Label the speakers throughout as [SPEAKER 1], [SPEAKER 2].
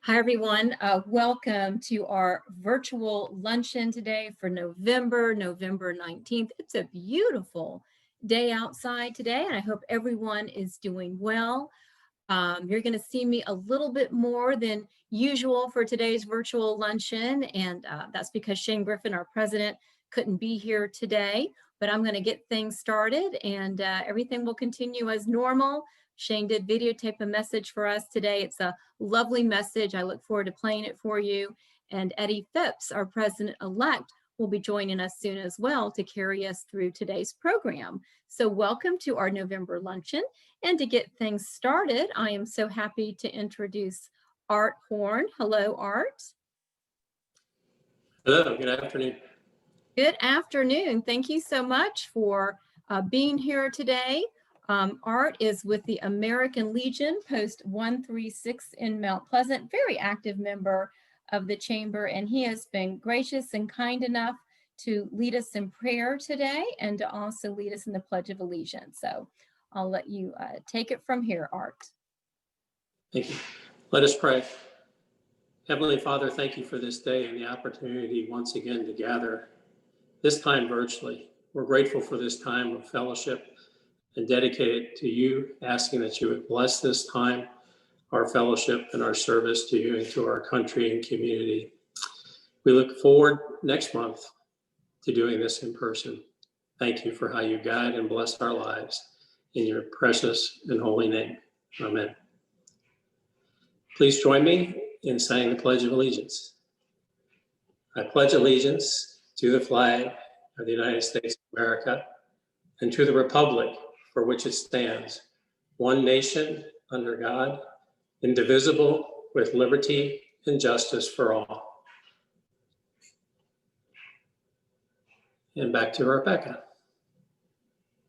[SPEAKER 1] Hi, everyone. Welcome to our virtual luncheon today for November 19th. It's a beautiful day outside today, and I hope everyone is doing well. You're going to see me a little bit more than usual for today's virtual luncheon, and that's because Shane Griffin, our president, couldn't be here today, but I'm going to get things started, and everything will continue as normal. Shane did videotape a message for us today. It's a lovely message. I look forward to playing it for you. And Eddie Phipps, our president-elect, will be joining us soon as well to carry us through today's program. So welcome to our November luncheon. And to get things started, I am so happy to introduce Art Horn. Hello, Art.
[SPEAKER 2] Hello, good afternoon.
[SPEAKER 1] Good afternoon. Thank you so much for being here today. Art is with the American Legion, Post 136 in Mount Pleasant, very active member of the Chamber, and he has been gracious and kind enough to lead us in prayer today and to also lead us in the Pledge of Allegiance. So I'll let you take it from here, Art.
[SPEAKER 2] Thank you. Let us pray. Heavenly Father, thank you for this day and the opportunity once again to gather, this time virtually. We're grateful for this time of fellowship and dedicate it to you, asking that you would bless this time, our fellowship and our service to you and to our country and community. We look forward next month to doing this in person. Thank you for how you guide and bless our lives. In your precious and holy name, amen. Please join me in saying the Pledge of Allegiance. I pledge allegiance to the flag of the United States of America and to the republic for which it stands, one nation under God, indivisible, with liberty and justice for all. And back to Rebecca.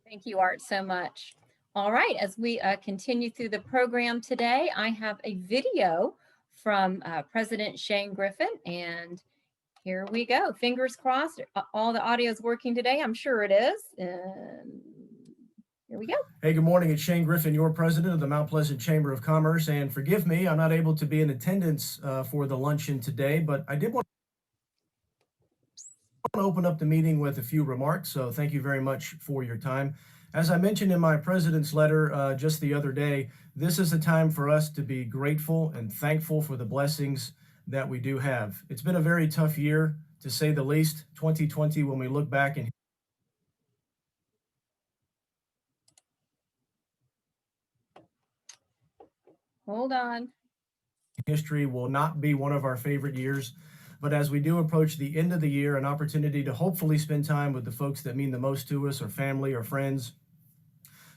[SPEAKER 1] Thank you, Art, so much. All right, as we continue through the program today, I have a video from President Shane Griffin, and here we go. Fingers crossed, all the audio is working today. I'm sure it is. And here we go.
[SPEAKER 3] Hey, good morning. It's Shane Griffin, your president of the Mount Pleasant Chamber of Commerce. And forgive me, I'm not able to be in attendance for the luncheon today, but I did want to open up the meeting with a few remarks. So thank you very much for your time. As I mentioned in my president's letter just the other day, this is a time for us to be grateful and thankful for the blessings that we do have. It's been a very tough year, to say the least. 2020, when we look back and
[SPEAKER 1] Hold on.
[SPEAKER 3] history will not be one of our favorite years. But as we do approach the end of the year, an opportunity to hopefully spend time with the folks that mean the most to us, our family, our friends,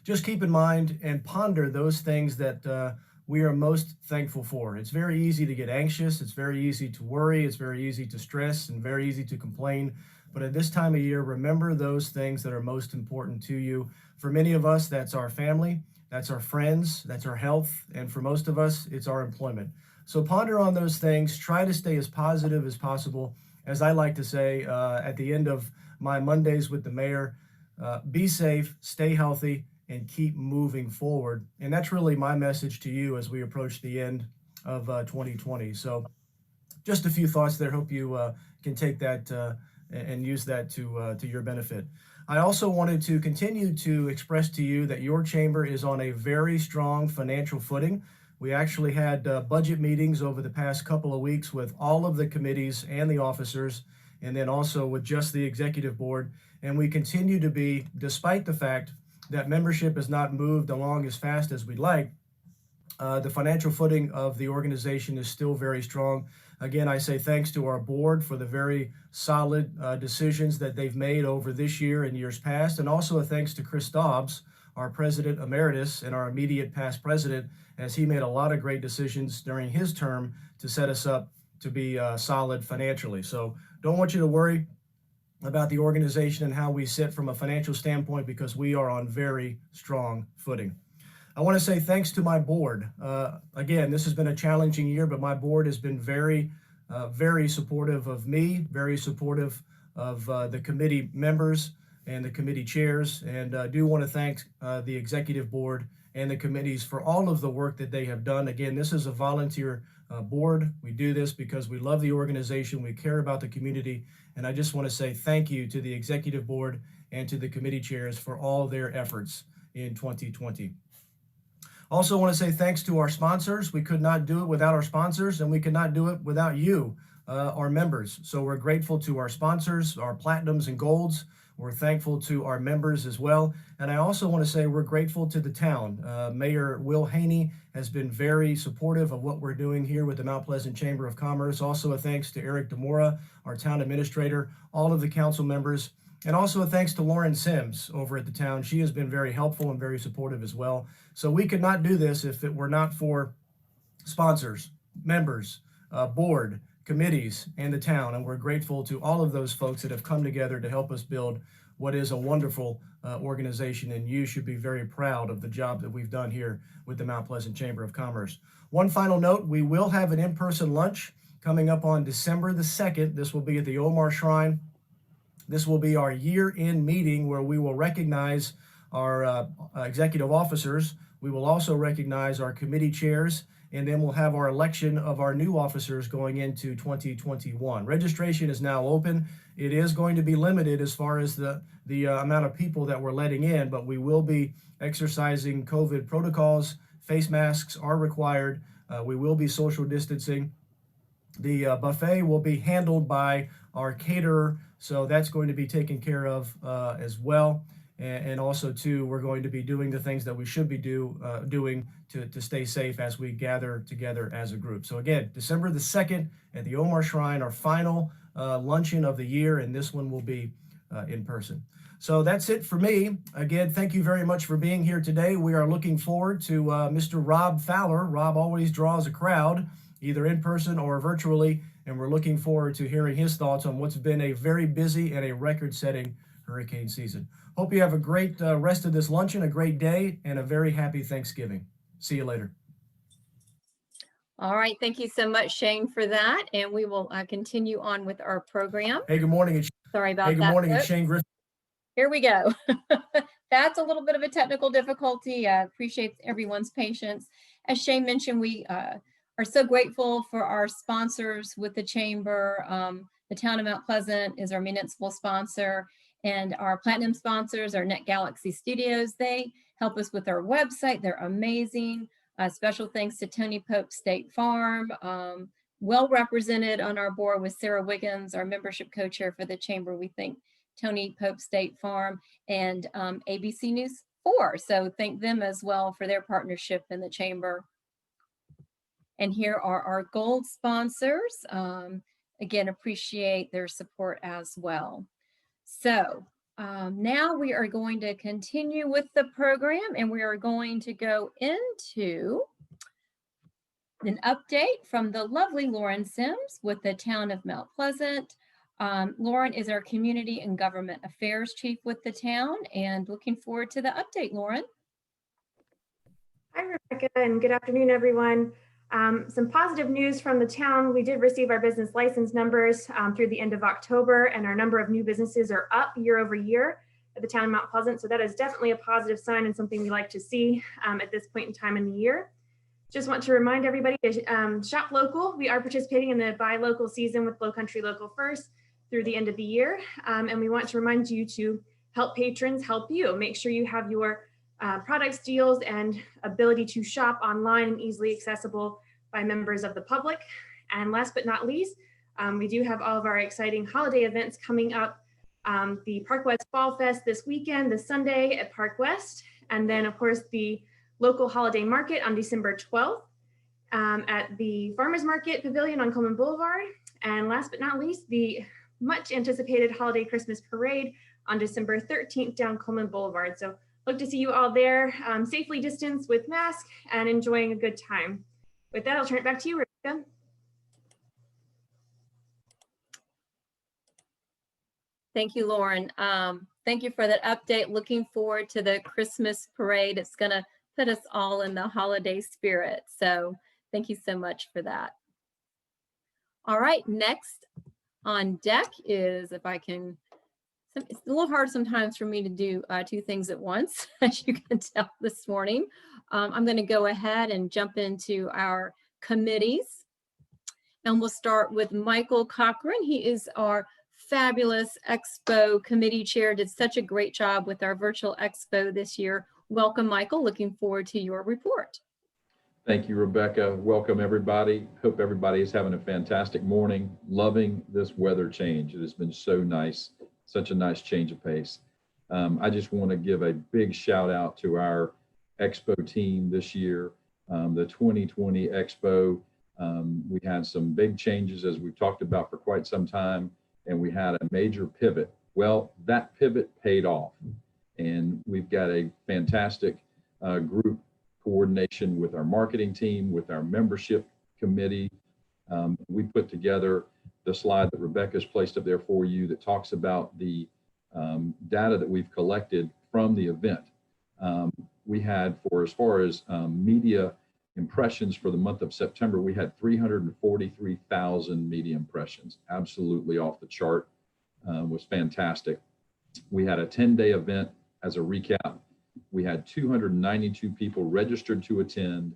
[SPEAKER 3] just keep in mind and ponder those things that we are most thankful for. It's very easy to get anxious. It's very easy to worry. It's very easy to stress and very easy to complain. But at this time of year, remember those things that are most important to you. For many of us, that's our family, that's our friends, that's our health, and for most of us, it's our employment. So ponder on those things. Try to stay as positive as possible. As I like to say at the end of my Mondays with the mayor, be safe, stay healthy, and keep moving forward. And that's really my message to you as we approach the end of 2020. So just a few thoughts there. Hope you can take that and use that to your benefit. I also wanted to continue to express to you that your chamber is on a very strong financial footing. We actually had budget meetings over the past couple of weeks with all of the committees and the officers, and then also with just the executive board. And we continue to be, despite the fact that membership has not moved along as fast as we'd like, the financial footing of the organization is still very strong. Again, I say thanks to our board for the very solid decisions that they've made over this year and years past, and also a thanks to Chris Staubes, our president emeritus and our immediate past president, as he made a lot of great decisions during his term to set us up to be solid financially. So don't want you to worry about the organization and how we sit from a financial standpoint, because we are on very strong footing. I want to say thanks to my board. Again, this has been a challenging year, but my board has been very supportive of me, very supportive of the committee members, and the committee chairs. And do want to thank the executive board and the committees for all of the work that they have done. Again, this is a volunteer board. We do this because we love the organization, we care about the community, and I just want to say thank you to the executive board and to the committee chairs for all their efforts in 2020. Also want to say thanks to our sponsors. We could not do it without our sponsors, and we could not do it without you, our members. So we're grateful to our sponsors, our platinums and golds. We're thankful to our members as well. And I also want to say we're grateful to the town. Mayor Will Haney has been very supportive of what we're doing here with the Mount Pleasant Chamber of Commerce. Also a thanks to Eric DeMora, our town administrator, all of the council members, and also a thanks to Lauren Sims over at the town. She has been very helpful and very supportive as well. So we could not do this if it were not for sponsors, members, board, committees, and the town. And we're grateful to all of those folks that have come together to help us build what is a wonderful organization. And you should be very proud of the job that we've done here with the Mount Pleasant Chamber of Commerce. One final note, we will have an in-person lunch coming up on December the 2nd. This will be at the Omar Shrine. This will be our year-end meeting where we will recognize our executive officers. We will also recognize our committee chairs, and then we'll have our election of our new officers going into 2021. Registration is now open. It is going to be limited as far as the amount of people that we're letting in, but we will be exercising COVID protocols. Face masks are required. We will be social distancing. The buffet will be handled by our caterer, so that's going to be taken care of as well. And also, too, we're going to be doing the things that we should be doing to stay safe as we gather together as a group. So again, December the 2nd at the Omar Shrine, our final luncheon of the year, and this one will be in person. So that's it for me. Again, thank you very much for being here today. We are looking forward to Mr. Rob Fowler. Rob always draws a crowd, either in person or virtually, and we're looking forward to hearing his thoughts on what's been a very busy and a record-setting hurricane season. Hope you have a great rest of this luncheon, a great day, and a very happy Thanksgiving. See you later.
[SPEAKER 1] All right. Thank you so much, Shane, for that. And we will continue on with our program.
[SPEAKER 3] Hey, good morning.
[SPEAKER 1] Sorry about that.
[SPEAKER 3] Hey, good morning. It's Shane Griffin.
[SPEAKER 1] Here we go. That's a little bit of a technical difficulty. I appreciate everyone's patience. As Shane mentioned, we are so grateful for our sponsors with the Chamber. The town of Mount Pleasant is our municipal sponsor, and our platinum sponsors are Net Galaxy Studios. They help us with our website. They're amazing. Special thanks to Tony Pope State Farm. Well represented on our board with Sarah Wiggins, our membership co-chair for the Chamber. We thank Tony Pope State Farm and ABC News 4. So thank them as well for their partnership in the Chamber. And here are our gold sponsors. Again, appreciate their support as well. So now we are going to continue with the program, and we are going to go into an update from the lovely Lauren Sims with the town of Mount Pleasant. Lauren is our Community and Government Affairs Chief with the town, and looking forward to the update, Lauren.
[SPEAKER 4] Hi, Rebecca, and good afternoon, everyone. Some positive news from the town. We did receive our business license numbers through the end of October, and our number of new businesses are up year over year at the town of Mount Pleasant. So that is definitely a positive sign and something we like to see at this point in time in the year. Just want to remind everybody to shop local. We are participating in the Buy Local season with Lowcountry Local First through the end of the year. And we want to remind you to help patrons help you. Make sure you have your products, deals, and ability to shop online and easily accessible by members of the public. And last but not least, we do have all of our exciting holiday events coming up. The Park West Fall Fest this weekend, this Sunday at Park West. And then, of course, the local holiday market on December 12th at the Farmers Market Pavilion on Coleman Boulevard. And last but not least, the much anticipated holiday Christmas parade on December 13th down Coleman Boulevard. So look to see you all there, safely distanced with masks and enjoying a good time. With that, I'll turn it back to you, Rebecca.
[SPEAKER 1] Thank you, Lauren. Thank you for that update. Looking forward to the Christmas parade. It's going to put us all in the holiday spirit. So thank you so much for that. All right, next on deck is, if I can It's a little hard sometimes for me to do two things at once, as you can tell this morning. I'm going to go ahead and jump into our committees. And we'll start with Michael Cochran. He is our fabulous Expo committee chair, did such a great job with our Virtual Expo this year. Welcome, Michael. Looking forward to your report.
[SPEAKER 5] Thank you, Rebecca. Welcome, everybody. Hope everybody is having a fantastic morning. Loving this weather change. It has been so nice, such a nice change of pace. I just want to give a big shout out to our Expo team this year. The 2020 Expo, we had some big changes, as we've talked about for quite some time, and we had a major pivot. Well, that pivot paid off, and we've got a fantastic group coordination with our marketing team, with our membership committee. We put together the slide that Rebecca's placed up there for you that talks about the data that we've collected from the event. We had, for as far as media impressions for the month of September, we had 343,000 media impressions. Absolutely off the chart. Was fantastic. We had a 10-day event. As a recap, we had 292 people registered to attend,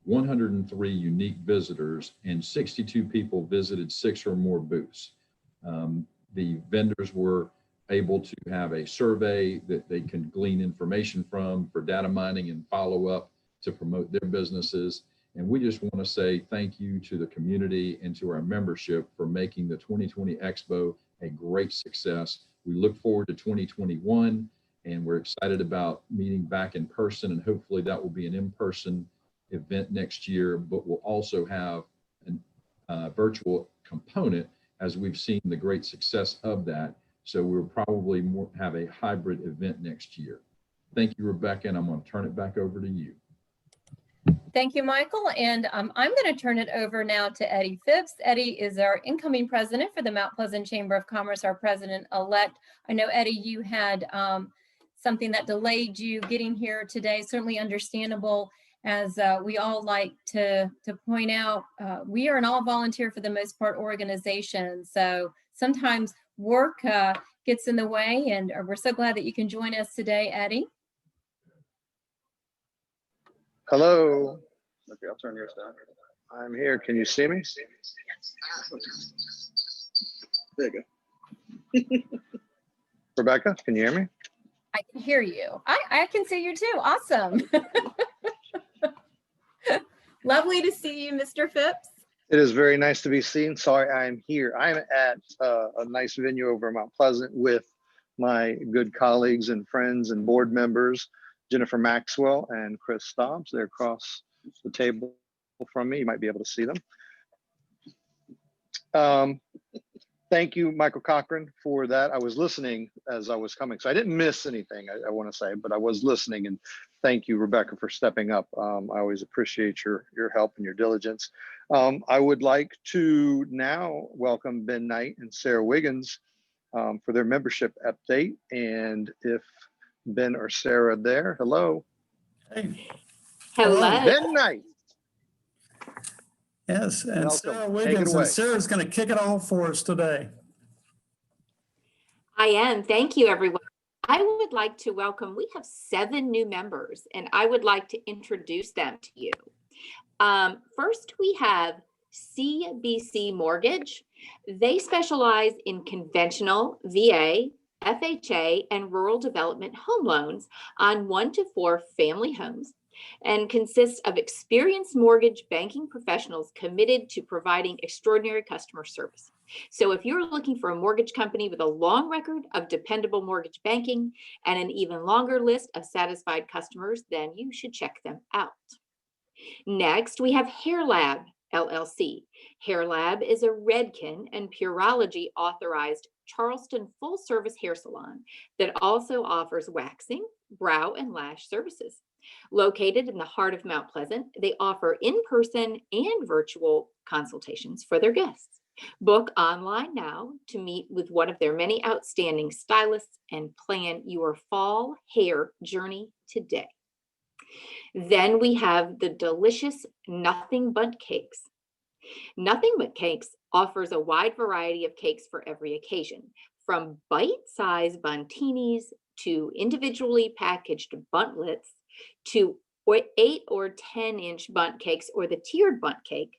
[SPEAKER 5] 103 unique visitors, and 62 people visited 6 or more booths. The vendors were able to have a survey that they can glean information from for data mining and follow up to promote their businesses. And we just want to say thank you to the community and to our membership for making the 2020 Expo a great success. We look forward to 2021, and we're excited about meeting back in person, and hopefully that will be an in-person event next year, but we'll also have a virtual component, as we've seen the great success of that. So we'll probably have a hybrid event next year. Thank you, Rebecca, and I'm going to turn it back over to you.
[SPEAKER 1] Thank you, Michael. And I'm going to turn it over now to Eddie Phipps. Eddie is our incoming president for the Mount Pleasant Chamber of Commerce, our president-elect. I know, Eddie, you had something that delayed you getting here today, certainly understandable. As we all like to point out, we are an all-volunteer, for the most part, organization. So sometimes work gets in the way, and we're so glad that you can join us today, Eddie.
[SPEAKER 6] Hello. Okay, I'll turn yours down. I'm here. Can you see me? There you go. Rebecca, can you hear me?
[SPEAKER 1] I can hear you. I can see you too. Awesome. Lovely to see you, Mr. Phipps.
[SPEAKER 6] It is very nice to be seen. Sorry, I'm here. I'm at a nice venue over in Mount Pleasant with my good colleagues and friends and board members, Jennifer Maxwell and Chris Staubes. They're across the table from me. You might be able to see them. Thank you, Michael Cochran, for that. I was listening as I was coming, so I didn't miss anything, I want to say, but I was listening, and thank you, Rebecca, for stepping up. I always appreciate your help and your diligence. I would like to now welcome Ben Knight and Sarah Wiggins for their membership update. And if Ben or Sarah there, hello.
[SPEAKER 7] Hey.
[SPEAKER 8] Hello.
[SPEAKER 6] Ben Knight.
[SPEAKER 7] Yes, and
[SPEAKER 6] Welcome.
[SPEAKER 7] Sarah
[SPEAKER 6] Take it
[SPEAKER 7] Wiggins,
[SPEAKER 6] away.
[SPEAKER 7] and Sarah's going to kick it off for us today.
[SPEAKER 8] I am. Thank you, everyone. I would like to welcome, we have 7 new members, and I would like to introduce them to you. First, we have CBC Mortgage. They specialize in conventional VA, FHA, and rural development home loans on 1 to 4 family homes, and consists of experienced mortgage banking professionals committed to providing extraordinary customer service. So if you're looking for a mortgage company with a long record of dependable mortgage banking and an even longer list of satisfied customers, then you should check them out. Next, we have Hair Lab LLC. Hair Lab is a Redken and Pureology authorized Charleston full-service hair salon that also offers waxing, brow, and lash services. Located in the heart of Mount Pleasant, they offer in-person and virtual consultations for their guests. Book online now to meet with one of their many outstanding stylists and plan your fall hair journey today. Then we have the delicious Nothing But Cakes. Nothing But Cakes offers a wide variety of cakes for every occasion, from bite-sized buntinis to individually packaged buntlets to 8 or 10-inch bundt cakes or the tiered bundt cake.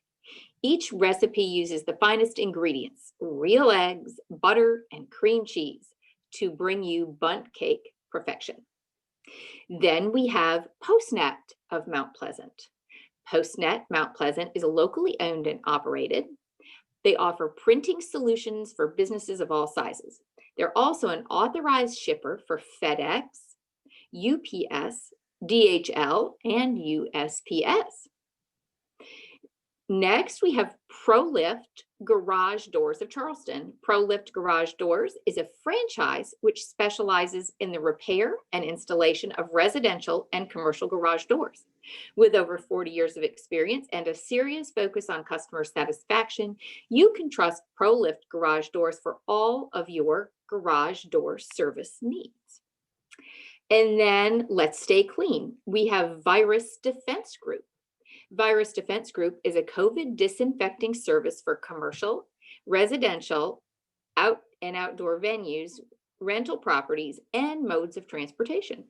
[SPEAKER 8] Each recipe uses the finest ingredients, real eggs, butter, and cream cheese to bring you bundt cake perfection. Then we have PostNet of Mount Pleasant. PostNet Mount Pleasant is locally owned and operated. They offer printing solutions for businesses of all sizes. They're also an authorized shipper for FedEx, UPS, DHL, and USPS. Next, we have ProLift Garage Doors of Charleston. ProLift Garage Doors is a franchise which specializes in the repair and installation of residential and commercial garage doors. With over 40 years of experience and a serious focus on customer satisfaction, you can trust ProLift Garage Doors for all of your garage door service needs. And then let's stay clean. We have Virus Defense Group. Virus Defense Group is a COVID disinfecting service for commercial, residential, outdoor venues, rental properties, and modes of transportation.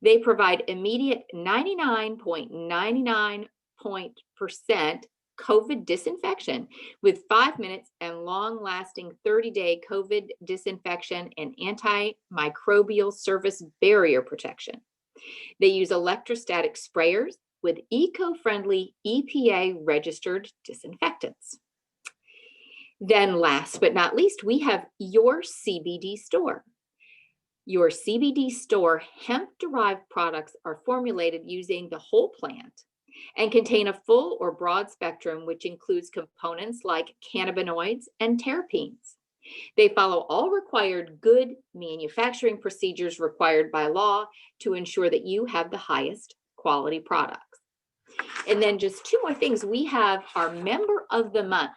[SPEAKER 8] They provide immediate 99.99% COVID disinfection with 5 minutes and long-lasting 30-day COVID disinfection and antimicrobial surface barrier protection. They use electrostatic sprayers with eco-friendly EPA-registered disinfectants. Then last but not least, we have Your CBD Store. Your CBD Store hemp-derived products are formulated using the whole plant and contain a full or broad spectrum, which includes components like cannabinoids and terpenes. They follow all required good manufacturing procedures required by law to ensure that you have the highest quality products. And then just 2 more things. We have our member of the month.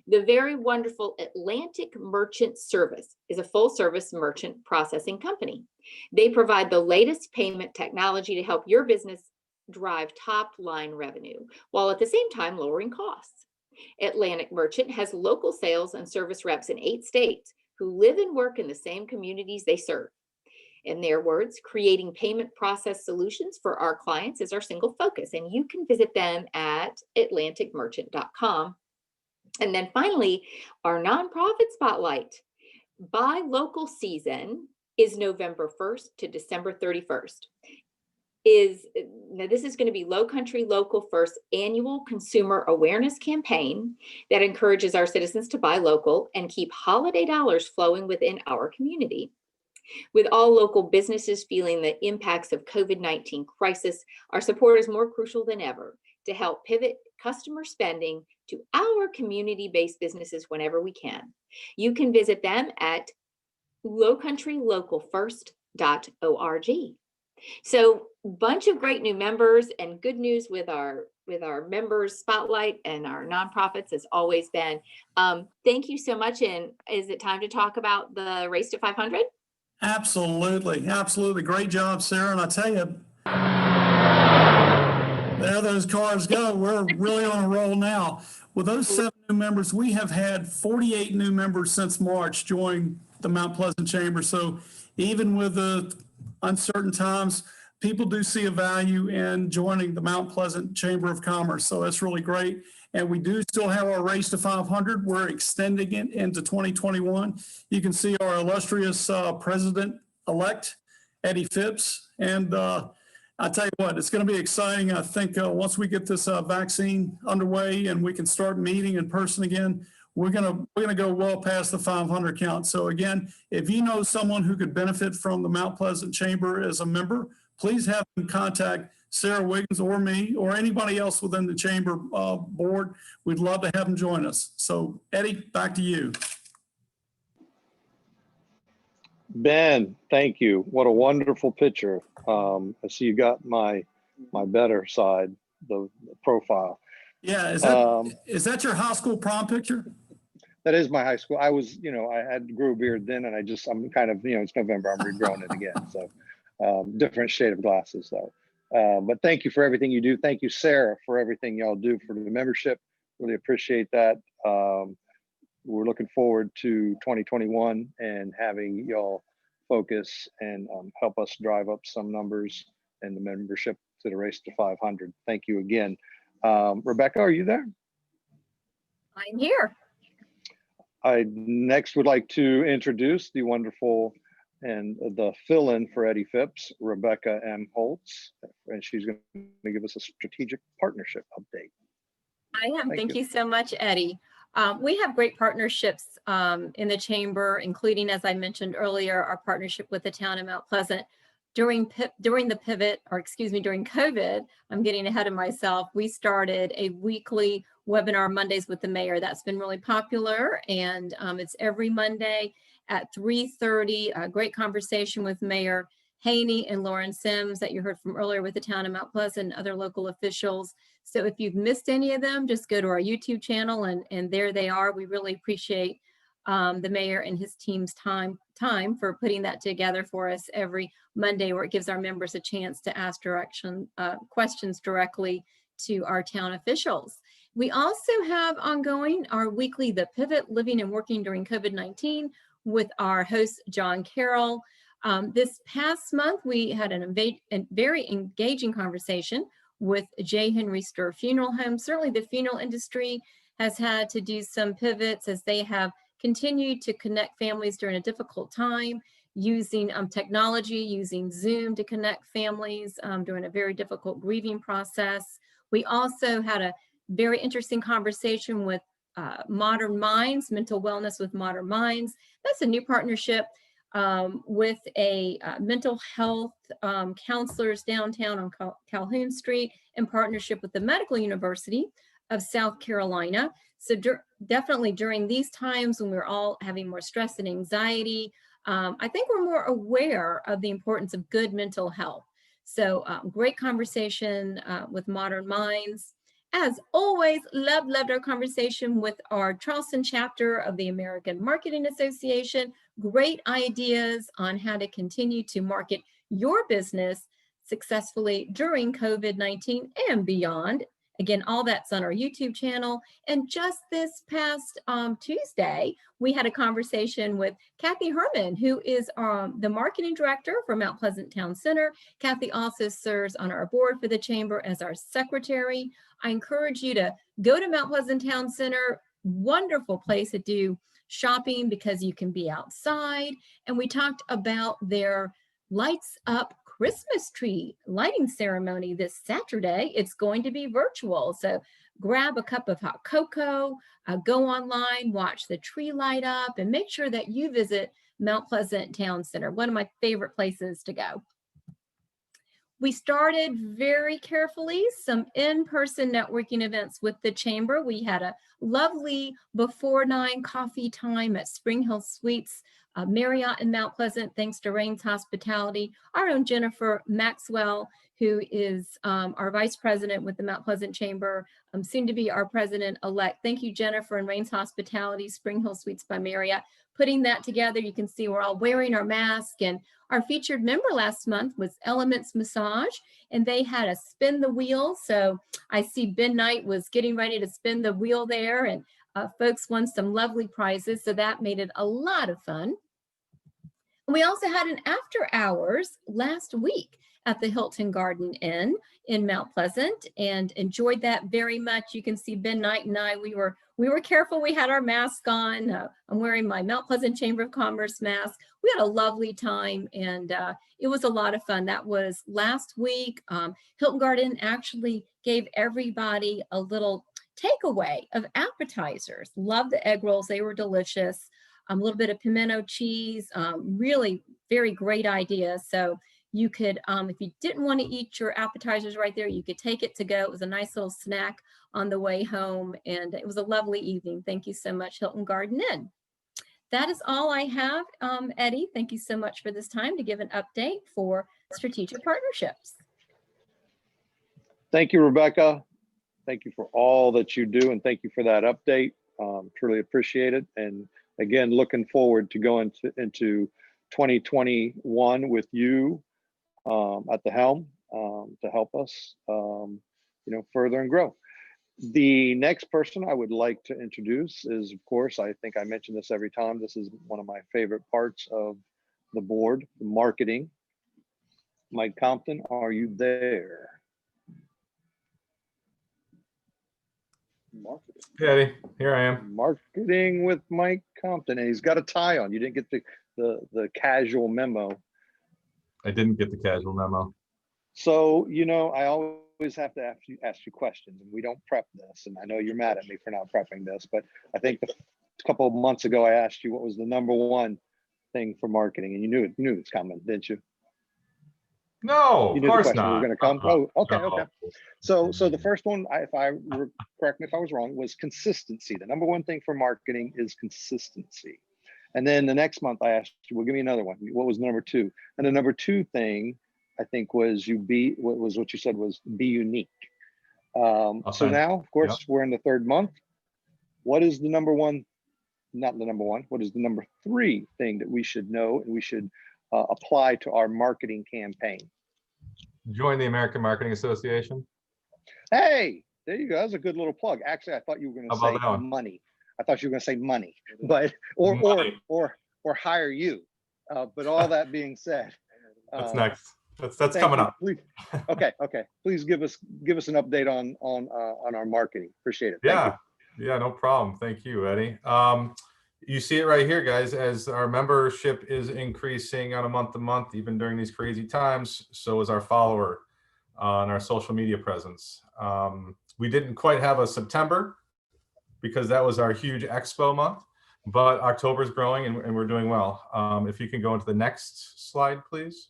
[SPEAKER 8] The very wonderful Atlantic Merchant Service is a full-service merchant processing company. They provide the latest payment technology to help your business drive top-line revenue, while at the same time lowering costs. Atlantic Merchant has local sales and service reps in 8 states who live and work in the same communities they serve. In their words, creating payment process solutions for our clients is our single focus, and you can visit them at atlanticmerchant.com. And then finally, our nonprofit spotlight. Buy Local season is November 1st to December 31st. Now this is going to be Lowcountry Local First annual consumer awareness campaign that encourages our citizens to buy local and keep holiday dollars flowing within our community. With all local businesses feeling the impacts of COVID-19 crisis, our support is more crucial than ever to help pivot customer spending to our community-based businesses whenever we can. You can visit them at lowcountrylocalfirst.org. So bunch of great new members and good news with our members spotlight and our nonprofits has always been. Thank you so much. And is it time to talk about the Race to 500?
[SPEAKER 7] Absolutely. Absolutely. Great job, Sarah. And I tell you, there those cars go. We're really on a roll now. With those 7 new members, we have had 48 new members since March join the Mount Pleasant Chamber. So even with the uncertain times, people do see a value in joining the Mount Pleasant Chamber of Commerce. So that's really great. And we do still have our Race to 500. We're extending it into 2021. You can see our illustrious president-elect, Eddie Phipps. And I tell you what, it's going to be exciting. I think once we get this vaccine underway and we can start meeting in person again, we're going to go well past the 500 count. So again, if you know someone who could benefit from the Mount Pleasant Chamber as a member, please have them contact Sarah Wiggins or me or anybody else within the chamber board. We'd love to have them join us. So Eddie, back to you.
[SPEAKER 6] Ben, thank you. What a wonderful picture. I see you got my better side, the profile.
[SPEAKER 7] Yeah, is that your high school prom picture?
[SPEAKER 6] That is my high school. I was, I had grew a beard then, and I'm kind of, it's November, I'm regrowing it again. So different shade of glasses though. But thank you for everything you do. Thank you, Sarah, for everything y'all do for the membership. Really appreciate that. we're looking forward to 2021 and having y'all focus and help us drive up some numbers and the membership to the race to 500. Thank you again. Rebecca, are you there?
[SPEAKER 1] I'm here.
[SPEAKER 6] I next would like to introduce the wonderful and the fill-in for Eddie Phipps, Rebecca Imholz, and she's going to give us a strategic partnership update.
[SPEAKER 1] I am. Thank you so much, Eddie. We have great partnerships in the chamber, including, as I mentioned earlier, our partnership with the town of Mount Pleasant. During COVID, I'm getting ahead of myself, we started a weekly webinar Mondays with the mayor. That's been really popular, and it's every Monday at 3:30. A great conversation with Mayor Haney and Lauren Sims that you heard from earlier with the town of Mount Pleasant and other local officials. So if you've missed any of them, just go to our YouTube channel and there they are. We really appreciate the mayor and his team's time for putting that together for us every Monday, where it gives our members a chance to ask questions directly to our town officials. We also have ongoing our weekly The Pivot, Living and Working During COVID-19 with our host, John Carroll. This past month, we had a very engaging conversation with J. Henry Sturr Funeral Home. Certainly the funeral industry has had to do some pivots as they have continued to connect families during a difficult time, using technology, using Zoom to connect families during a very difficult grieving process. We also had a very interesting conversation with Modern Minds, Mental Wellness with Modern Minds. That's a new partnership with a mental health counselors downtown on Calhoun Street in partnership with the Medical University of South Carolina. So definitely during these times when we're all having more stress and anxiety, I think we're more aware of the importance of good mental health. So great conversation with Modern Minds. As always, loved our conversation with our Charleston chapter of the American Marketing Association. Great ideas on how to continue to market your business successfully during COVID-19 and beyond. Again, all that's on our YouTube channel. And just this past Tuesday, we had a conversation with Kathy Herman, who is the marketing director for Mount Pleasant Town Center. Kathy also serves on our board for the chamber as our secretary. I encourage you to go to Mount Pleasant Town Center. Wonderful place to do shopping because you can be outside. And we talked about their Lights Up Christmas tree lighting ceremony this Saturday. It's going to be virtual. So grab a cup of hot cocoa, go online, watch the tree light up, and make sure that you visit Mount Pleasant Town Center, one of my favorite places to go. We started very carefully some in-person networking events with the chamber. We had a lovely before 9 coffee time at Spring Hill Suites Marriott in Mount Pleasant, thanks to Rain's Hospitality. Our own Jennifer Maxwell, who is our vice president with the Mount Pleasant Chamber, soon to be our president-elect. Thank you, Jennifer, and Rain's Hospitality, Spring Hill Suites by Marriott. Putting that together, you can see we're all wearing our mask. And our featured member last month was Elements Massage, and they had a spin the wheel. So I see Ben Knight was getting ready to spin the wheel there, and folks won some lovely prizes. So that made it a lot of fun. We also had an after hours last week at the Hilton Garden Inn in Mount Pleasant and enjoyed that very much. You can see Ben Knight and I, we were careful. We had our mask on. I'm wearing my Mount Pleasant Chamber of Commerce mask. We had a lovely time and it was a lot of fun. That was last week. Hilton Garden actually gave everybody a little takeaway of appetizers. Love the egg rolls. They were delicious. A little bit of pimento cheese, really very great idea. So you could, if you didn't want to eat your appetizers right there, you could take it to go. It was a nice little snack on the way home, and it was a lovely evening. Thank you so much, Hilton Garden Inn. That is all I have. Eddie, thank you so much for this time to give an update for strategic partnerships.
[SPEAKER 6] Thank you, Rebecca. Thank you for all that you do, and thank you for that update. Truly appreciate it. And again, looking forward to going into 2021 with you at the helm to help us, further and grow. The next person I would like to introduce is, of course, I think I mention this every time. This is one of my favorite parts of the board, marketing. Mike Compton, are you there? Marketing.
[SPEAKER 9] Hey, Eddie, here I am.
[SPEAKER 6] Marketing with Mike Compton, and he's got a tie on. You didn't get the casual memo.
[SPEAKER 9] I didn't get the casual memo.
[SPEAKER 6] So, you know, I always have to ask you questions, and we don't prep this. And I know you're mad at me for not prepping this, but I think a couple of months ago I asked you what was the number one thing for marketing, and you knew it's coming, didn't you?
[SPEAKER 9] No,
[SPEAKER 6] You
[SPEAKER 9] of
[SPEAKER 6] knew the
[SPEAKER 9] course
[SPEAKER 6] question was
[SPEAKER 9] not.
[SPEAKER 6] going to come. Oh, okay,
[SPEAKER 9] No.
[SPEAKER 6] okay. So the first one, correct me if I was wrong, was consistency. The number one thing for marketing is consistency. And then the next month I asked you, well, give me another one. What was number two? And the number two thing I think was what you said was be unique. So now, of course, we're in the third month. What is the number one? Not the number one. What is the number three thing that we should know and we should apply to our marketing campaign?
[SPEAKER 9] Join the American Marketing Association.
[SPEAKER 6] Hey, there you go. That's a good little plug. Actually, I thought you were going to say money. I thought you were going to say money, but or hire you. But all that being said,
[SPEAKER 9] that's next. That's coming up.
[SPEAKER 6] Please, okay. Please give us an update on our marketing. Appreciate it.
[SPEAKER 9] Yeah, no problem. Thank you, Eddie. You see it right here, guys, as our membership is increasing on a month-to-month, even during these crazy times, so is our follower on our social media presence. We didn't quite have a September because that was our huge expo month, but October is growing and we're doing well. If you can go into the next slide, please.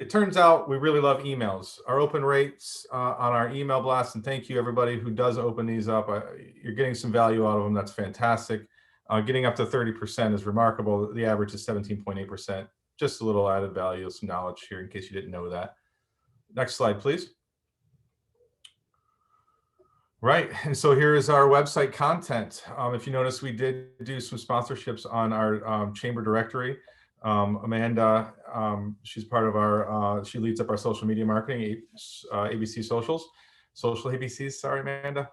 [SPEAKER 9] It turns out we really love emails. Our open rates on our email blast, and thank you everybody who does open these up. You're getting some value out of them. That's fantastic. Getting up to 30% is remarkable. The average is 17.8%. Just a little added value, some knowledge here in case you didn't know that. Next slide, please. Right, and so here is our website content. If you notice, we did do some sponsorships on our chamber directory. Amanda, she's part of our, she leads up our social media marketing, ABC Socials, social ABCs, sorry, Amanda.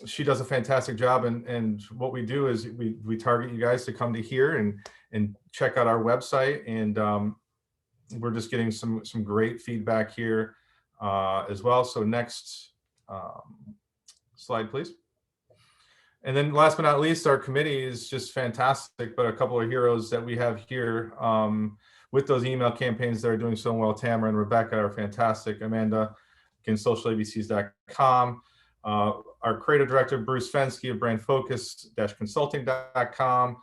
[SPEAKER 9] She does a fantastic job, and what we do is we target you guys to come to here and check out our website, and we're just getting some great feedback here as well. So next slide, please. And then last but not least, our committee is just fantastic, but a couple of heroes that we have here with those email campaigns that are doing so well. Tamara and Rebecca are fantastic. Amanda, again, socialabcs.com. Our creative director, Bruce Fensky of brandfocus-consulting.com.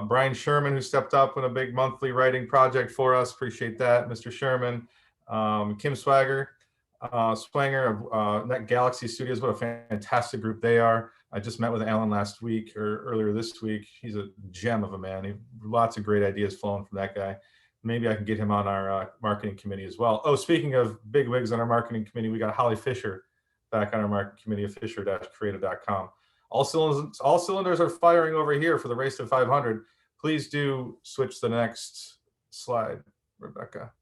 [SPEAKER 9] Brian Sherman, who stepped up with a big monthly writing project for us. Appreciate that, Mr. Sherman. Kim Swanger of Net Galaxy Studios. What a fantastic group they are. I just met with Alan last week or earlier this week. He's a gem of a man. Lots of great ideas flowing from that guy. Maybe I can get him on our marketing committee as well. Oh, speaking of big wigs on our marketing committee, we got Holly Fisher back on our marketing committee at fisher-creative.com. All cylinders are firing over here for the race to 500. Please do switch to the next slide, Rebecca.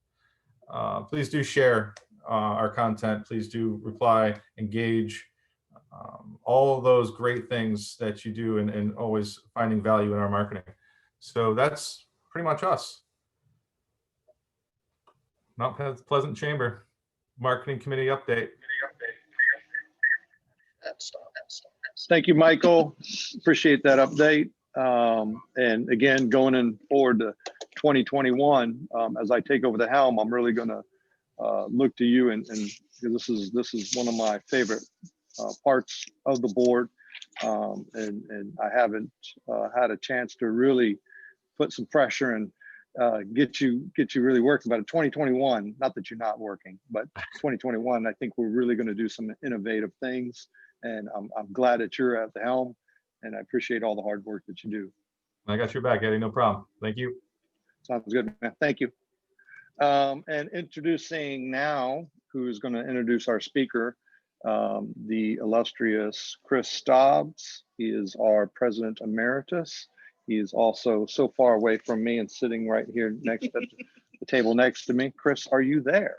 [SPEAKER 9] Please do share our content. Please do reply, engage, all of those great things that you do, and always finding value in our marketing. So that's pretty much us. Mount Pleasant Chamber Marketing Committee update.
[SPEAKER 6] Thank you, Michael. Appreciate that update. And again, going forward to 2021, as I take over the helm, I'm really going to look to you, and this is one of my favorite parts of the board, and I haven't had a chance to really put some pressure and get you really working. But in 2021, not that you're not working, but 2021, I think we're really going to do some innovative things, and I'm glad that you're at the helm, and I appreciate all the hard work that you do.
[SPEAKER 9] I got your back, Eddie. No problem. Thank you.
[SPEAKER 6] Sounds good, man. Thank you. And introducing now, who's going to introduce our speaker, the illustrious Chris Staubes. He is our President Emeritus. He is also so far away from me and sitting right here next at the table next to me. Chris, are you there?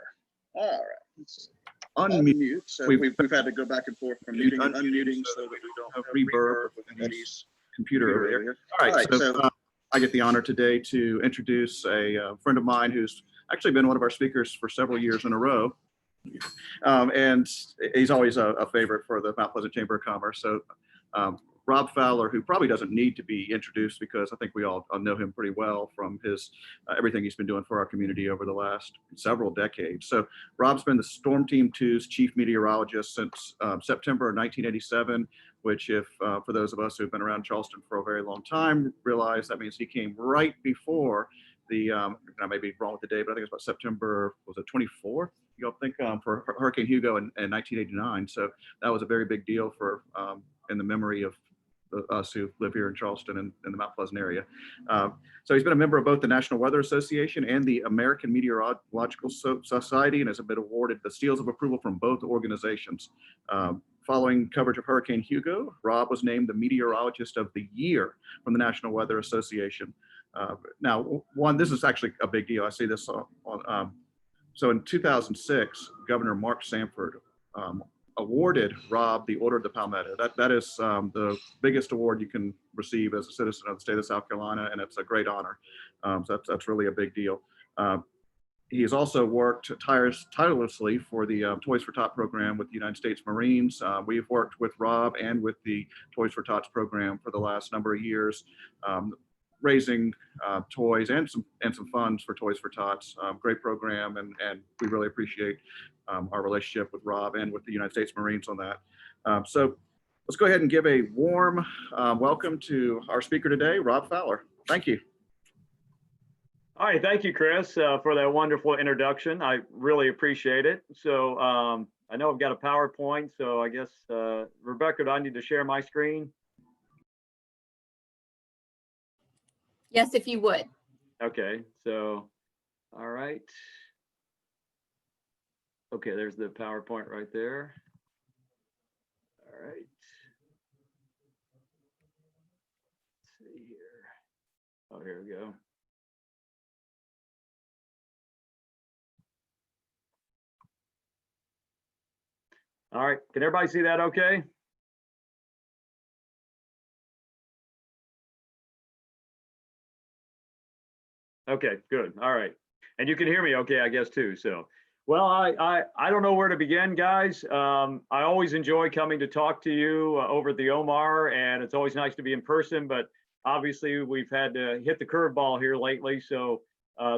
[SPEAKER 10] All right. Let's
[SPEAKER 11] Unmute.
[SPEAKER 10] unmute. So
[SPEAKER 11] We've-
[SPEAKER 10] we've had to go back and forth from muting and unmuting so that we don't have reverb with Eddie's
[SPEAKER 11] Computer over
[SPEAKER 10] computer
[SPEAKER 11] here.
[SPEAKER 10] over
[SPEAKER 11] All right,
[SPEAKER 10] All
[SPEAKER 11] so
[SPEAKER 10] right, so-
[SPEAKER 11] I get the honor today to introduce a friend of mine who's actually been one of our speakers for several years in a row. And he's always a favorite for the Mount Pleasant Chamber of Commerce. So Rob Fowler, who probably doesn't need to be introduced because I think we all know him pretty well from his everything he's been doing for our community over the last several decades. So Rob's been the Storm Team 2's chief meteorologist since September of 1987, which if for those of us who've been around Charleston for a very long time realize that means he came right before the, I may be wrong with the date, but I think it's about September, was it 24th? You'll think for Hurricane Hugo in 1989. So that was a very big deal for in the memory of us who live here in Charleston and in the Mount Pleasant area. So he's been a member of both the National Weather Association and the American Meteorological Society and has been awarded the seals of approval from both organizations. Following coverage of Hurricane Hugo, Rob was named the Meteorologist of the Year from the National Weather Association. Now, this is actually a big deal. I see this on so in 2006, Governor Mark Sanford awarded Rob the Order of the Palmetto. That is the biggest award you can receive as a citizen of the state of South Carolina, and it's a great honor. So that's really a big deal. He has also worked tirelessly for the Toys for Tots program with the United States Marines. We've worked with Rob and with the Toys for Tots program for the last number of years, raising toys and some funds for Toys for Tots. Great program, and we really appreciate our relationship with Rob and with the United States Marines on that. So let's go ahead and give a warm welcome to our speaker today, Rob Fowler. Thank you.
[SPEAKER 12] All right, thank you, Chris, for that wonderful introduction. I really appreciate it. So I know I've got a PowerPoint, so I guess, Rebecca, do I need to share my screen?
[SPEAKER 1] Yes, if you would.
[SPEAKER 12] Okay, so, all right. Okay, there's the PowerPoint right there. All right. Let's see here. Oh, here we go. All right, can everybody see that okay? Okay, good. All right. And you can hear me okay, I guess, too. So, well, I don't know where to begin, guys. I always enjoy coming to talk to you over at the Omar, and it's always nice to be in person, but obviously we've had to hit the curveball here lately. So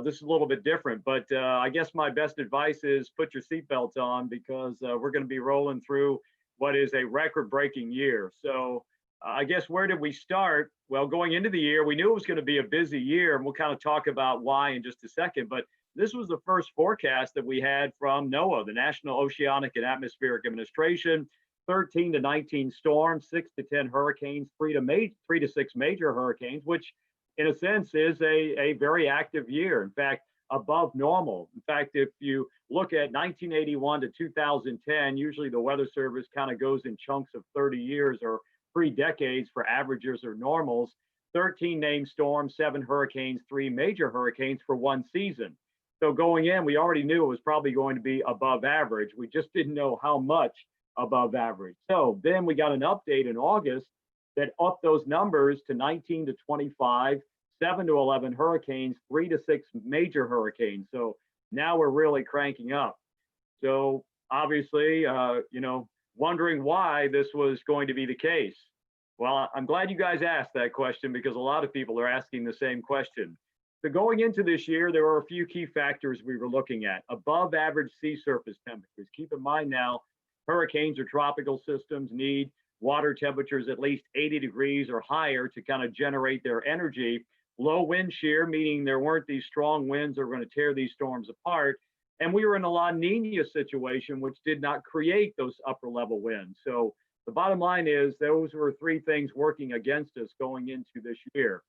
[SPEAKER 12] this is a little bit different, but I guess my best advice is put your seatbelts on because we're going to be rolling through what is a record-breaking year. So I guess where did we start? Well, going into the year, we knew it was going to be a busy year, and we'll kind of talk about why in just a second. But this was the first forecast that we had from NOAA, the National Oceanic and Atmospheric Administration. 13 to 19 storms, 6 to 10 hurricanes, 3 to 6 major hurricanes, which in a sense is a very active year. In fact, above normal. In fact, if you look at 1981 to 2010, usually the Weather Service kind of goes in chunks of 30 years or 3 decades for averages or normals. 13 named storms, 7 hurricanes, 3 major hurricanes for one season. So going in, we already knew it was probably going to be above average. We just didn't know how much above average. So then we got an update in August that upped those numbers to 19 to 25, 7 to 11 hurricanes, 3 to 6 major hurricanes. So now we're really cranking up. So obviously, wondering why this was going to be the case. Well, I'm glad you guys asked that question because a lot of people are asking the same question. So going into this year, there were a few key factors we were looking at. Above average sea surface temperatures. Keep in mind now, hurricanes or tropical systems need water temperatures at least 80 degrees or higher to kind of generate their energy. Low wind shear, meaning there weren't these strong winds that were going to tear these storms apart. And we were in a La Nina situation, which did not create those upper level winds. So the bottom line is those were 3 things working against us going into this year.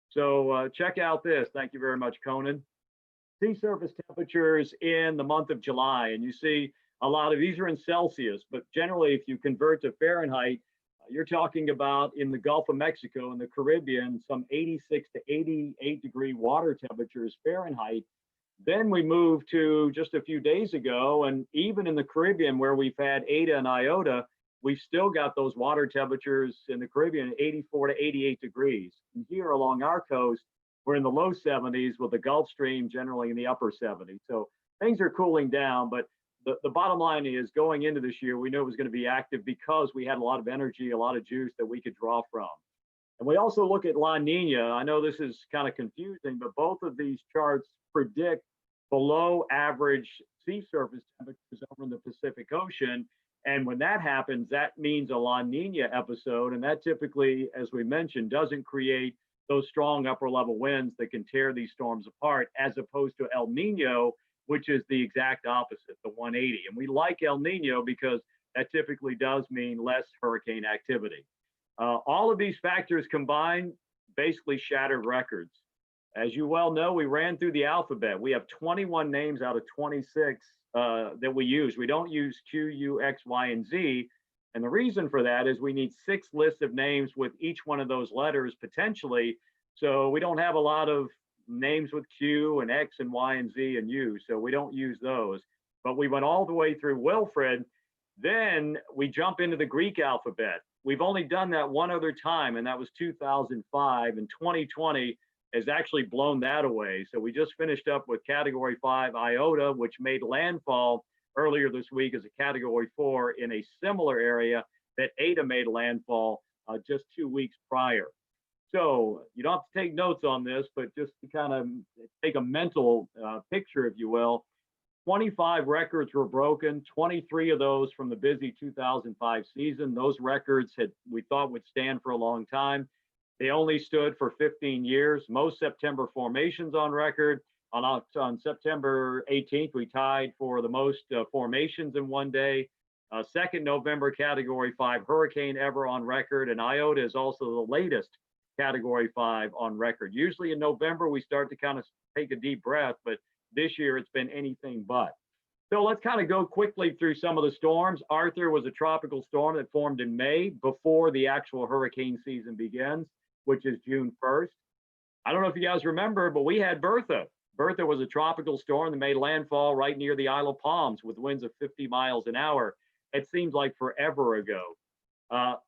[SPEAKER 12] So check out this. Thank you very much, Conan. Sea surface temperatures in the month of July. And you see a lot of these are in Celsius, but generally if you convert to Fahrenheit, you're talking about in the Gulf of Mexico and the Caribbean, some 86 to 88 degree water temperatures Fahrenheit. Then we moved to just a few days ago, and even in the Caribbean where we've had Eta and Iota, we've still got those water temperatures in the Caribbean, 84 to 88 degrees. And here along our coast, we're in the low 70s with the Gulf Stream generally in the upper 70s. So things are cooling down, but the bottom line is going into this year, we knew it was going to be active because we had a lot of energy, a lot of juice that we could draw from. And we also look at La Nina. I know this is kind of confusing, but both of these charts predict below average sea surface temperatures over in the Pacific Ocean. And when that happens, that means a La Nina episode. And that typically, as we mentioned, doesn't create those strong upper level winds that can tear these storms apart, as opposed to El Nino, which is the exact opposite, the 180. And we like El Nino because that typically does mean less hurricane activity. All of these factors combined basically shattered records. As you well know, we ran through the alphabet. We have 21 names out of 26 that we use. We don't use Q, U, X, Y, and Z. And the reason for that is we need 6 lists of names with each one of those letters potentially. So we don't have a lot of names with Q and X and Y and Z and U. So we don't use those. But we went all the way through Wilfred. Then we jump into the Greek alphabet. We've only done that one other time, and that was 2005. And 2020 has actually blown that away. So we just finished up with Category 5 Iota, which made landfall earlier this week as a Category 4 in a similar area that Eta made landfall just 2 weeks prior. So you don't have to take notes on this, but just to kind of take a mental picture, if you will, 25 records were broken, 23 of those from the busy 2005 season. Those records we thought would stand for a long time. They only stood for 15 years. Most September formations on record. On September 18th, we tied for the most formations in one day. Second November Category 5 hurricane ever on record, and Iota is also the latest Category 5 on record. Usually in November, we start to kind of take a deep breath, but this year it's been anything but. So let's kind of go quickly through some of the storms. Arthur was a tropical storm that formed in May before the actual hurricane season begins, which is June 1st. I don't know if you guys remember, but we had Bertha. Bertha was a tropical storm that made landfall right near the Isle of Palms with winds of 50 miles an hour. It seems like forever ago.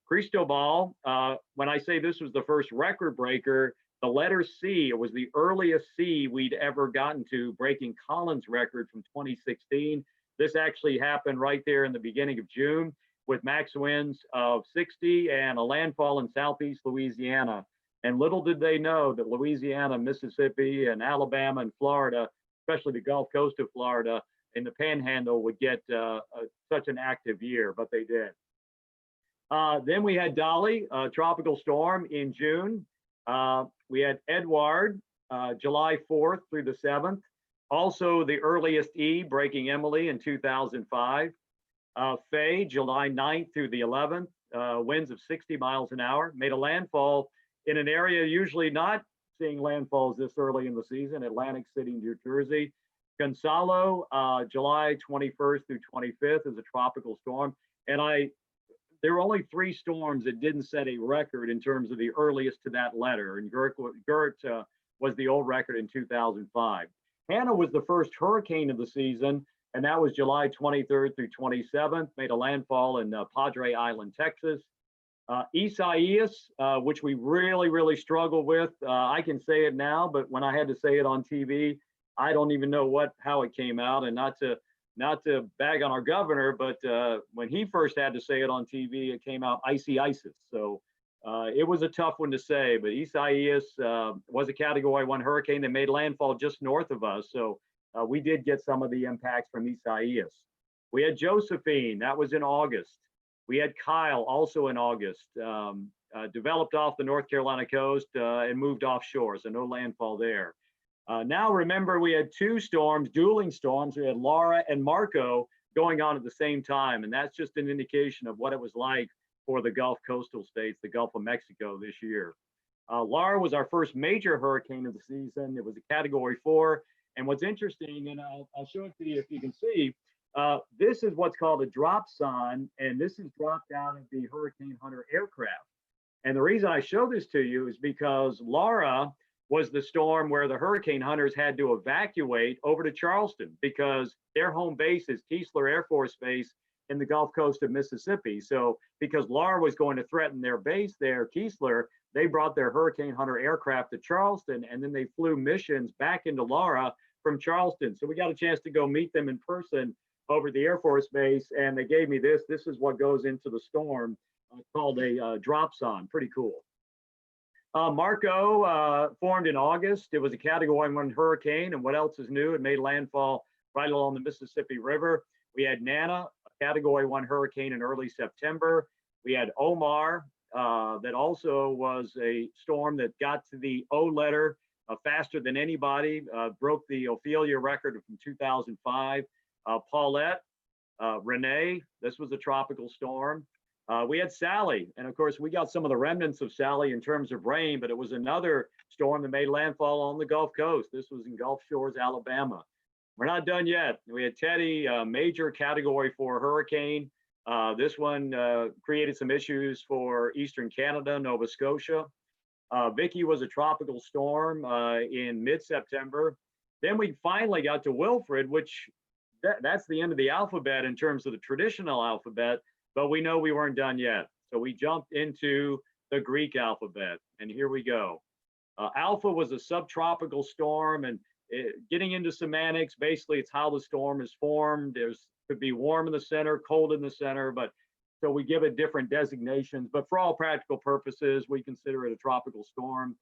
[SPEAKER 12] Cristobal, when I say this was the first record breaker, the letter C, it was the earliest C we'd ever gotten to, breaking Collins' record from 2016. This actually happened right there in the beginning of June with max winds of 60 and a landfall in southeast Louisiana. And little did they know that Louisiana, Mississippi, and Alabama and Florida, especially the Gulf Coast of Florida and the Panhandle, would get such an active year, but they did. Then we had Dolly, a tropical storm in June. We had Edward, July 4th through the 7th. Also the earliest E, breaking Emily in 2005. Faye, July 9th through the 11th, winds of 60 miles an hour, made a landfall in an area usually not seeing landfalls this early in the season, Atlantic City, New Jersey. Gonzalo, July 21st through 25th is a tropical storm. And there were only 3 storms that didn't set a record in terms of the earliest to that letter. And Gert was the old record in 2005. Hannah was the first hurricane of the season, and that was July 23rd through 27th, made a landfall in Padre Island, Texas. Isaias, which we really struggled with. I can say it now, but when I had to say it on TV, I don't even know how it came out. And not to bag on our governor, but when he first had to say it on TV, it came out icy ISIS. So it was a tough one to say, but Isaias was a Category 1 hurricane that made landfall just north of us. So we did get some of the impacts from Isaias. We had Josephine, that was in August. We had Kyle, also in August, developed off the North Carolina coast and moved offshore, so no landfall there. Now remember, we had 2 storms, dueling storms. We had Laura and Marco going on at the same time, and that's just an indication of what it was like for the Gulf coastal states, the Gulf of Mexico this year. Laura was our first major hurricane of the season. It was a Category 4, and what's interesting, and I'll show it to you if you can see, this is what's called a drop sign, and this is dropped out of the Hurricane Hunter aircraft. And the reason I show this to you is because Laura was the storm where the hurricane hunters had to evacuate over to Charleston because their home base is Keesler Air Force Base in the Gulf Coast of Mississippi. So because Laura was going to threaten their base there, Keesler, they brought their hurricane hunter aircraft to Charleston, and then they flew missions back into Laura from Charleston. So we got a chance to go meet them in person over the Air Force Base, and they gave me this. This is what goes into the storm, called a dropson. Pretty cool. Marco formed in August. It was a Category 1 hurricane, and what else is new? It made landfall right along the Mississippi River. We had Nana, a Category 1 hurricane in early September. We had Omar, that also was a storm that got to the O letter faster than anybody, broke the Ophelia record from 2005. Paulette, Renee, this was a tropical storm. We had Sally, and of course we got some of the remnants of Sally in terms of rain, but it was another storm that made landfall on the Gulf Coast. This was in Gulf Shores, Alabama. We're not done yet. We had Teddy, a major Category 4 hurricane. This one created some issues for Eastern Canada, Nova Scotia. Vicky was a tropical storm in mid-September. Then we finally got to Wilfred, which that's the end of the alphabet in terms of the traditional alphabet, but we know we weren't done yet. So we jumped into the Greek alphabet, and here we go. Alpha was a subtropical storm, and getting into semantics, basically it's how the storm is formed. There's could be warm in the center, cold in the center, but so we give it different designations. But for all practical purposes, we consider it a tropical storm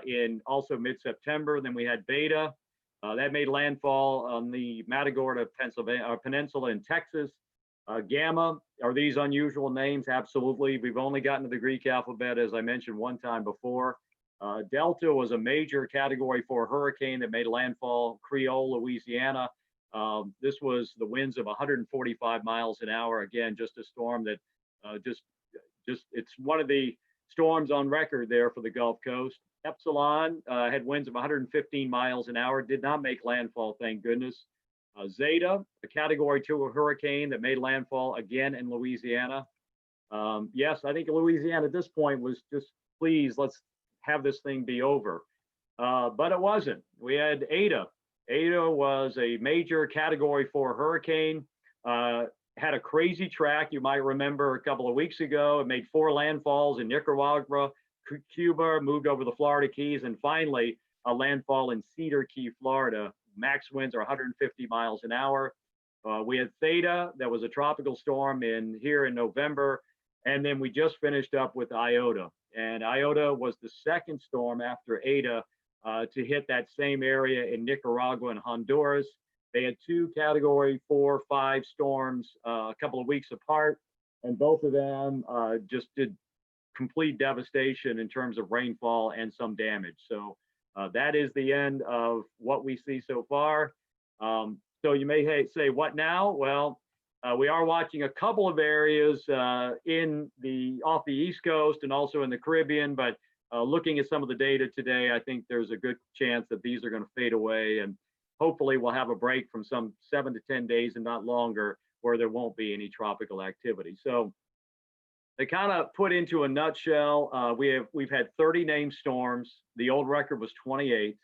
[SPEAKER 12] in also mid-September. Then we had Beta. That made landfall on the Matagorda Peninsula in Texas. Gamma, are these unusual names? Absolutely. We've only gotten to the Greek alphabet, as I mentioned one time before. Delta was a major Category 4 hurricane that made landfall Creole, Louisiana. This was the winds of 145 miles an hour. Again, just a storm that it's one of the storms on record there for the Gulf Coast. Epsilon had winds of 115 miles an hour, did not make landfall, thank goodness. Zeta, a Category 2 hurricane that made landfall again in Louisiana. Yes, I think Louisiana at this point was just, please, let's have this thing be over. But it wasn't. We had Eta. Eta was a major Category 4 hurricane, had a crazy track. You might remember a couple of weeks ago, it made 4 landfalls in Nicaragua, Cuba, moved over the Florida Keys, and finally a landfall in Cedar Key, Florida. Max winds are 150 miles an hour. We had Theta, that was a tropical storm here in November. And then we just finished up with Iota. And Iota was the second storm after Eta to hit that same area in Nicaragua and Honduras. They had 2 Category 4, 5 storms a couple of weeks apart, and both of them just did complete devastation in terms of rainfall and some damage. So that is the end of what we see so far. So you may say, what now? Well, we are watching a couple of areas off the East Coast and also in the Caribbean, but looking at some of the data today, I think there's a good chance that these are going to fade away, and hopefully we'll have a break from some 7 to 10 days and not longer where there won't be any tropical activity. So they kind of put into a nutshell, we've had 30 named storms. The old record was 28.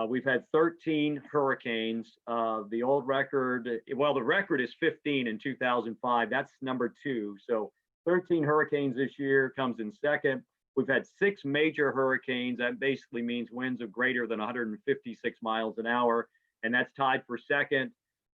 [SPEAKER 12] We've had 13 hurricanes. The old record, well, the record is 15 in 2005. That's number 2. So 13 hurricanes this year comes in second. We've had 6 major hurricanes. That basically means winds of greater than 156 miles an hour. And that's tied for second.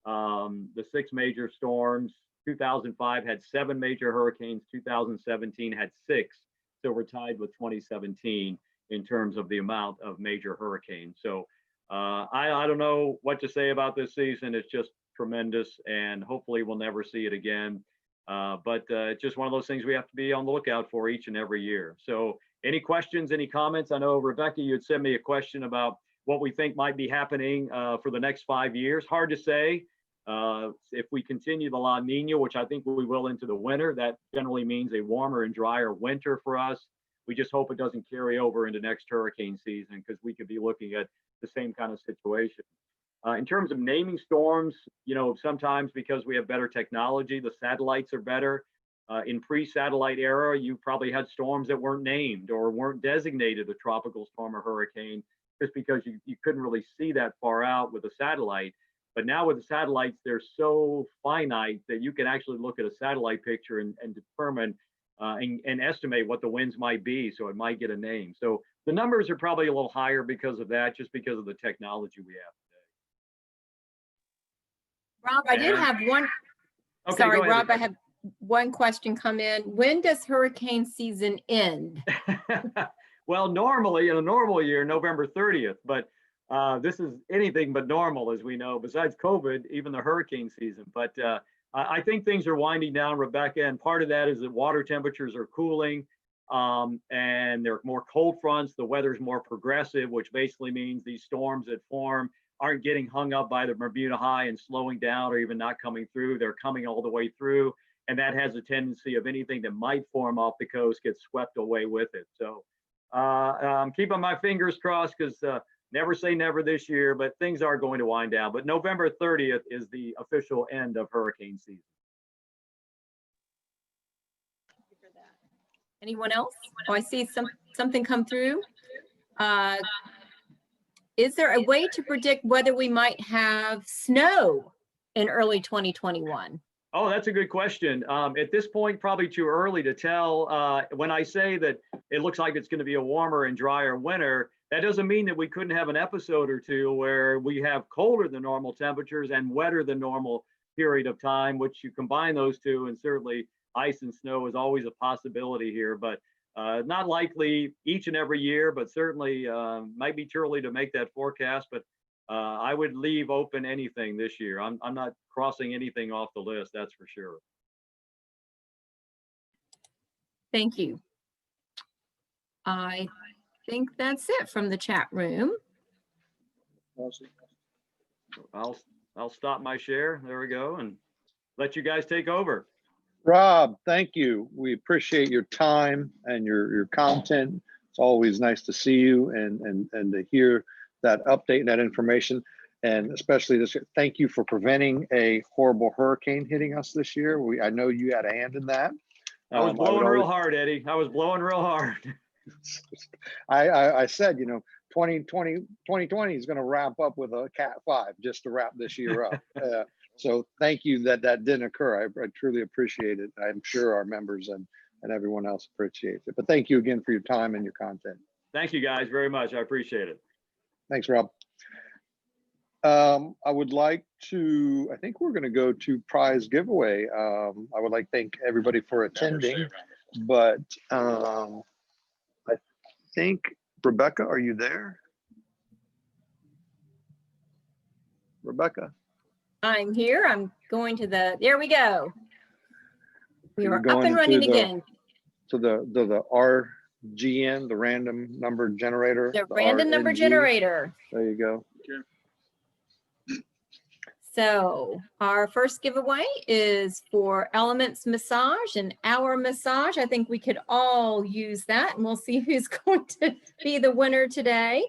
[SPEAKER 12] The 6 major storms, 2005 had 7 major hurricanes. 2017 had 6. So we're tied with 2017 in terms of the amount of major hurricanes. So I don't know what to say about this season. It's just tremendous, and hopefully we'll never see it again. But it's just one of those things we have to be on the lookout for each and every year. So any questions, any comments? I know, Rebecca, you had sent me a question about what we think might be happening for the next 5 years. Hard to say. If we continue the La Nina, which I think we will into the winter, that generally means a warmer and drier winter for us. We just hope it doesn't carry over into next hurricane season, because we could be looking at the same kind of situation. In terms of naming storms, sometimes because we have better technology, the satellites are better. in pre-satellite era, you probably had storms that weren't named or weren't designated a tropical storm or hurricane, just because you couldn't really see that far out with a satellite. But now with the satellites, they're so finite that you can actually look at a satellite picture and determine and estimate what the winds might be. So it might get a name. So the numbers are probably a little higher because of that, just because of the technology we have today.
[SPEAKER 1] Rob, I did have one.
[SPEAKER 12] Okay,
[SPEAKER 1] Sorry,
[SPEAKER 12] go ahead,
[SPEAKER 1] Rob, I
[SPEAKER 12] Rebecca.
[SPEAKER 1] have one question come in. When does hurricane season end?
[SPEAKER 12] Well, normally in a normal year, November 30th, but this is anything but normal, as we know, besides COVID, even the hurricane season. But I think things are winding down, Rebecca, and part of that is that water temperatures are cooling and there are more cold fronts. The weather's more progressive, which basically means these storms that form aren't getting hung up by the Bermuda High and slowing down or even not coming through. They're coming all the way through. And that has a tendency of anything that might form off the coast gets swept away with it. So I'm keeping my fingers crossed, because never say never this year, but things are going to wind down. But November 30th is the official end of hurricane season.
[SPEAKER 1] Anyone else? Oh, I see something come through. Is there a way to predict whether we might have snow in early 2021?
[SPEAKER 12] Oh, that's a good question. At this point, probably too early to tell. When I say that it looks like it's going to be a warmer and drier winter, that doesn't mean that we couldn't have an episode or two where we have colder than normal temperatures and wetter than normal period of time, which you combine those two, and certainly ice and snow is always a possibility here, but not likely each and every year, but certainly might be too early to make that forecast. But I would leave open anything this year. I'm not crossing anything off the list, that's for sure.
[SPEAKER 1] Thank you. I think that's it from the chat room.
[SPEAKER 12] I'll stop my share. There we go, and let you guys take over.
[SPEAKER 6] Rob, thank you. We appreciate your time and your content. It's always nice to see you and to hear that update and that information. And especially this year, thank you for preventing a horrible hurricane hitting us this year. I know you had a hand in that.
[SPEAKER 12] I was blowing real hard, Eddie. I was blowing real hard.
[SPEAKER 6] I said, 2020 is going to wrap up with a Cat 5 just to wrap this year up. So thank you that didn't occur. I truly appreciate it. I'm sure our members and everyone else appreciates it. But thank you again for your time and your content.
[SPEAKER 12] Thank you guys very much. I appreciate it.
[SPEAKER 6] Thanks, Rob. I would like to, I think we're going to go to prize giveaway. I would like to thank everybody for attending, but I think, Rebecca, are you there? Rebecca?
[SPEAKER 1] I'm here. I'm going to there we go. We are up and running again.
[SPEAKER 6] So the RGN, the random number generator.
[SPEAKER 1] The random number generator.
[SPEAKER 6] There you go.
[SPEAKER 1] So our first giveaway is for Elements Massage and Hour Massage. I think we could all use that, and we'll see who's going to be the winner today.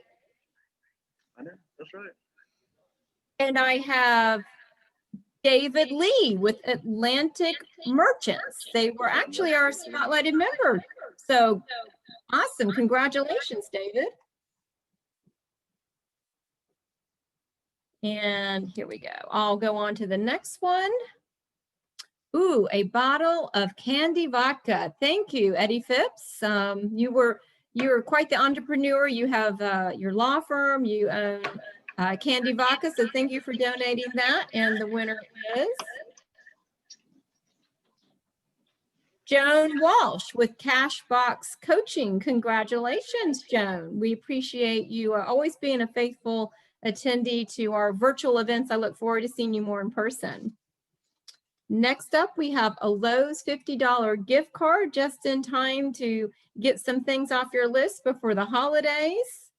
[SPEAKER 10] I know, that's right.
[SPEAKER 1] And I have David Lee with Atlantic Merchants. They were actually our spotlighted member. So awesome. Congratulations, David. And here we go. I'll go on to the next one. Ooh, a bottle of candy vodka. Thank you, Eddie Phipps. You were quite the entrepreneur. You have your law firm. You own Candy Vodka. So thank you for donating that. And the winner is Joan Walsh with Cashbox Coaching. Congratulations, Joan. We appreciate you always being a faithful attendee to our virtual events. I look forward to seeing you more in person. Next up, we have a Lowe's $50 gift card just in time to get some things off your list before the holidays.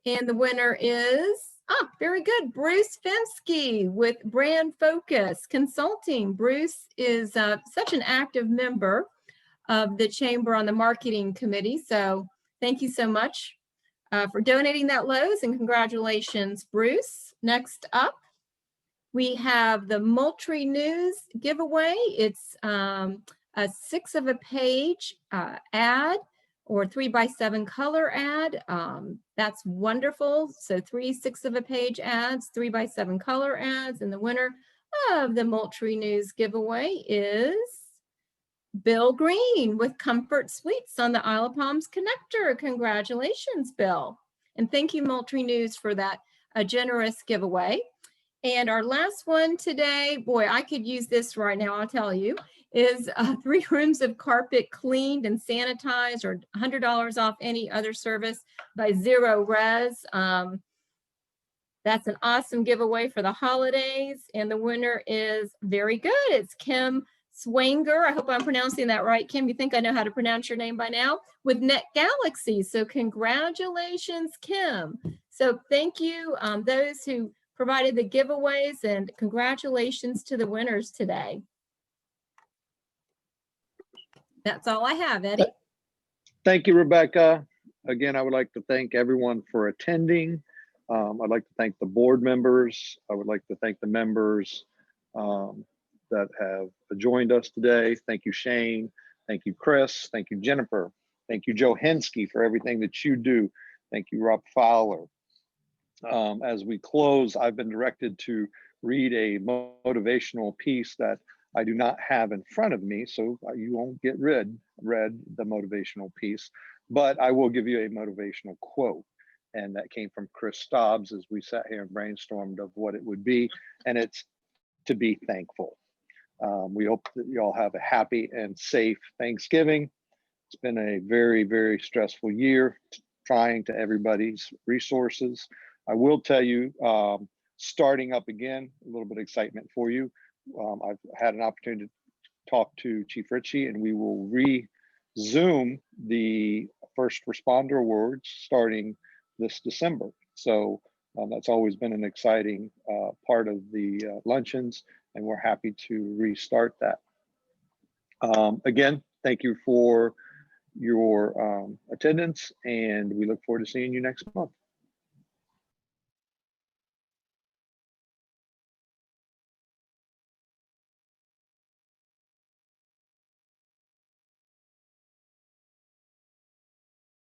[SPEAKER 1] And the winner is, very good, Bruce Fensky with Brand Focus Consulting. Bruce is such an active member of the Chamber on the Marketing Committee. So thank you so much for donating that, Lowe's, and congratulations, Bruce. Next up, we have the Moultrie News giveaway. It's a 6 of a page ad or 3x7 color ad. That's wonderful. So 3 6 of a page ads, 3x7 color ads. And the winner of the Moultrie News giveaway is Bill Green with Comfort Suites on the Isle of Palms connector. Congratulations, Bill. And thank you, Moultrie News, for that generous giveaway. And our last one today, boy, I could use this right now, I'll tell you, is 3 rooms of carpet cleaned and sanitized, or $100 off any other service by Zero Res. That's an awesome giveaway for the holidays. And the winner is very good. It's Kim Swanger. I hope I'm pronouncing that right. Kim, you think I know how to pronounce your name by now? With Net Galaxy. So congratulations, Kim. So thank you, those who provided the giveaways, and congratulations to the winners today. That's all I have, Eddie.
[SPEAKER 6] Thank you, Rebecca. Again, I would like to thank everyone for attending. I'd like to thank the board members. I would like to thank the members that have joined us today. Thank you, Shane. Thank you, Chris. Thank you, Jennifer. Thank you, Joe Hensky, for everything that you do. Thank you, Rob Fowler. As we close, I've been directed to read a motivational piece that I do not have in front of me, so you won't get read the motivational piece, but I will give you a motivational quote. And that came from Chris Staubes as we sat here and brainstormed of what it would be, and it's to be thankful. We hope that you all have a happy and safe Thanksgiving. It's been a very, very stressful year, trying to everybody's resources. I will tell you, starting up again, a little bit of excitement for you. I've had an opportunity to talk to Chief Ritchie, and we will resume the First Responder Awards starting this December. So that's always been an exciting part of the luncheons, and we're happy to restart that. Again, thank you for your attendance, and we look forward to seeing you next month.